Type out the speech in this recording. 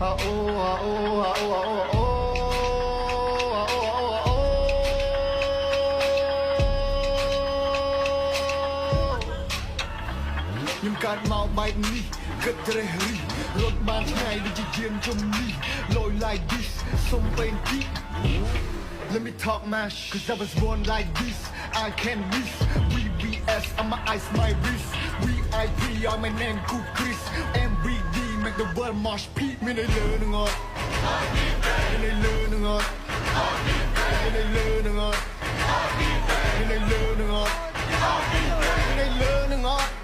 ha oh ha oh ha oh ha oh ha oh ha oh ha ohខ្ញុំកើតមកបែបនេះគិតត្រេះរិះរត់បានថ្ងៃដូចជាយានជំនេះលយ like this សុំពេលទី Let me talk mash, cause I was born like this. I can't miss. VVS on my eyes, my wrist. VIP on my name, Cool Chris. MBD make the world mosh pit. Me they learning on. Me they learning on. Me they learning on. Me they learning on. Me they learning on.